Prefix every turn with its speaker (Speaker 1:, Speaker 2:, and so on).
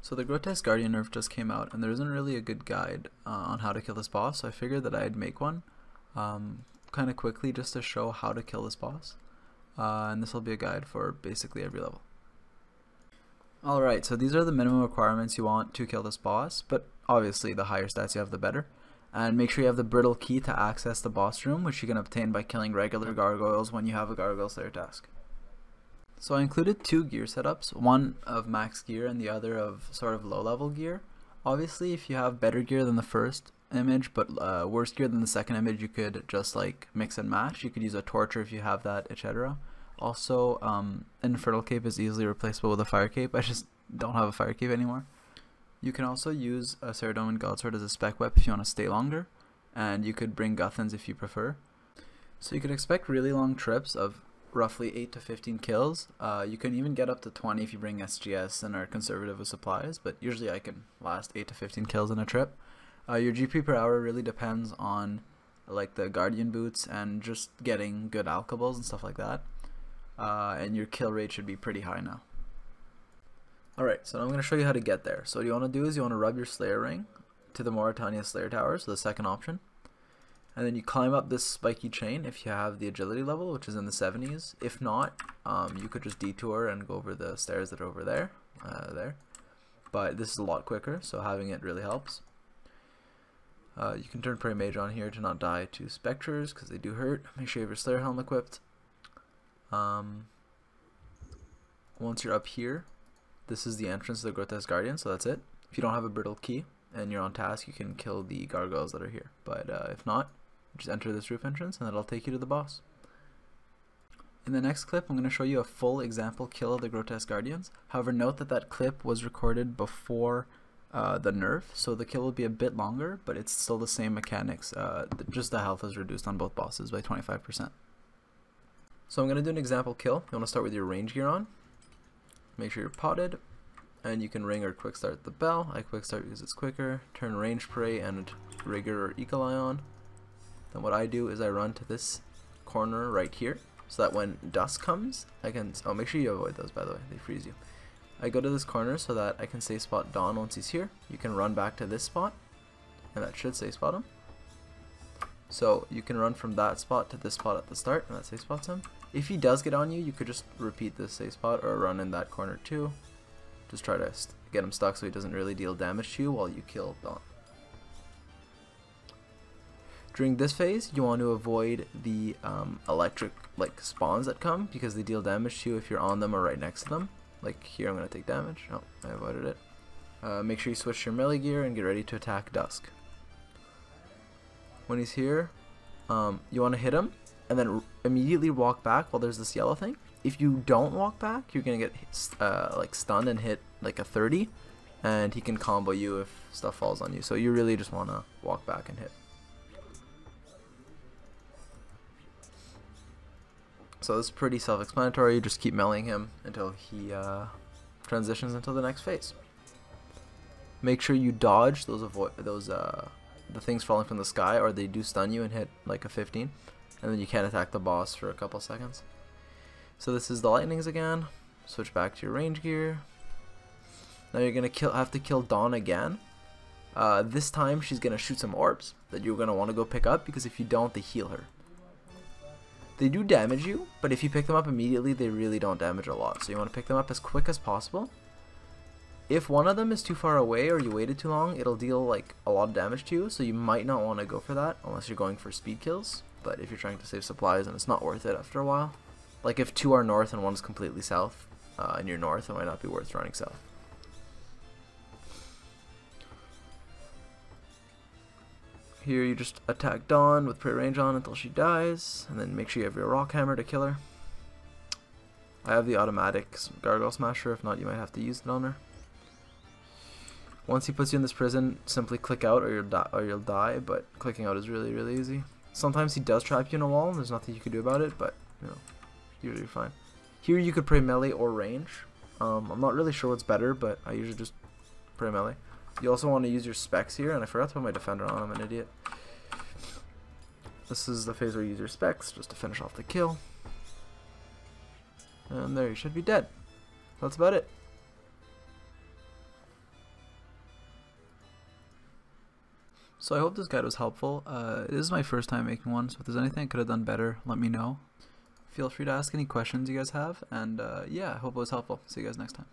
Speaker 1: So the Grotesque Guardian nerf just came out, and there isn't really a good guide on how to kill this boss, so I figured that I'd make one kind of quickly just to show how to kill this boss. And this will be a guide for basically every level. Alright, so these are the minimum requirements you want to kill this boss, but obviously the higher stats you have the better. And make sure you have the brittle key to access the boss room, which you can obtain by killing regular gargoyles when you have a gargoyle slayer task. So I included two gear setups, one of max gear and the other of sort of low level gear. Obviously if you have better gear than the first image but worse gear than the second image, you could just like mix and match. You could use a torture if you have that, etc. Also, Infernal Cape is easily replaceable with a Fire Cape. I just don't have a Fire Cape anymore. You can also use a Saradomin Godsword as a spec whip if you want to stay longer, and you could bring Guthans if you prefer. So you could expect really long trips of roughly 8 to 15 kills. You can even get up to 20 if you bring SGS and are conservative with supplies, but usually I can last 8 to 15 kills in a trip. Your GP per hour really depends on like the Guardian boots and just getting good alkables and stuff like that. And your kill rate should be pretty high now. Alright, so now I'm going to show you how to get there. So what you want to do is you want to rub your Slayer ring to the Mauritania Slayer Tower, so the second option. And then you climb up this spiky chain if you have the agility level, which is in the 70s. If not, you could just detour and go over the stairs that are over there. But this is a lot quicker, so having it really helps. You can turn Prey Mage on here to not die to Spectres, because they do hurt. Make sure you have your Slayer Helm equipped. Once you're up here, this is the entrance to the Grotesque Guardian, so that's it. If you don't have a brittle key and you're on task, you can kill the gargoyles that are here. But if not, just enter this roof entrance and that'll take you to the boss. In the next clip, I'm going to show you a full example kill of the Grotesque Guardians. However, note that that clip was recorded before the nerf, so the kill will be a bit longer, but it's still the same mechanics. Just the health is reduced on both bosses by 25%. So I'm going to do an example kill. You want to start with your range gear on. Make sure you're potted, and you can ring or quick start the bell. I quick start because it's quicker. Turn range prey and rigor or eagle eye on. Then what I do is I run to this corner right here, so that when dusk comes, I can. Oh, make sure you avoid those, by the way. They freeze you. I go to this corner so that I can safe spot Dawn once he's here. You can run back to this spot, and that should safe spot him. So you can run from that spot to this spot at the start, and that safe spots him. If he does get on you, you could just repeat this safe spot or run in that corner too. Just try to get him stuck so he doesn't really deal damage to you while you kill Dawn. During this phase, you want to avoid the electric spawns that come, because they deal damage to you if you're on them or right next to them. Like here, I'm going to take damage. Oh, I avoided it. Make sure you switch your melee gear and get ready to attack Dusk. When he's here, you want to hit him and then immediately walk back while there's this yellow thing. If you don't walk back, you're gonna get like stunned and hit like a 30, and he can combo you if stuff falls on you. So you really just want to walk back and hit. So this is pretty self-explanatory. You just keep meleeing him until he transitions into the next phase. Make sure you dodge those the things falling from the sky, or they do stun you and hit like a 15, and then you can't attack the boss for a couple seconds. So this is the lightnings again. Switch back to your range gear. Now you're gonna have to kill Dawn again. This time she's gonna shoot some orbs that you're gonna want to go pick up, because if you don't, they heal her. They do damage you, but if you pick them up immediately, they really don't damage a lot. So you want to pick them up as quick as possible. If one of them is too far away or you waited too long, it'll deal like a lot of damage to you, so you might not want to go for that unless you're going for speed kills. But if you're trying to save supplies, then it's not worth it after a while. Like if two are north and one is completely south, and you're north, it might not be worth running south. Here you just attack Dawn with Prey Range on until she dies, and then make sure you have your Rock Hammer to kill her. I have the automatic Gargoyle Smasher, if not you might have to use it on her. Once he puts you in this prison, simply click out or you'll die, but clicking out is really, really easy. Sometimes he does trap you in a wall, and there's nothing you can do about it, but you know, usually you're fine. Here you could pray melee or range. I'm not really sure what's better, but I usually just pray melee. You also want to use your specs here, and I forgot to put my defender on, I'm an idiot. This is the phase where you use your specs just to finish off the kill. And there, you should be dead. That's about it. So I hope this guide was helpful. It is my first time making one, so if there's anything I could have done better, let me know. Feel free to ask any questions you guys have, and yeah, I hope it was helpful. See you guys next time.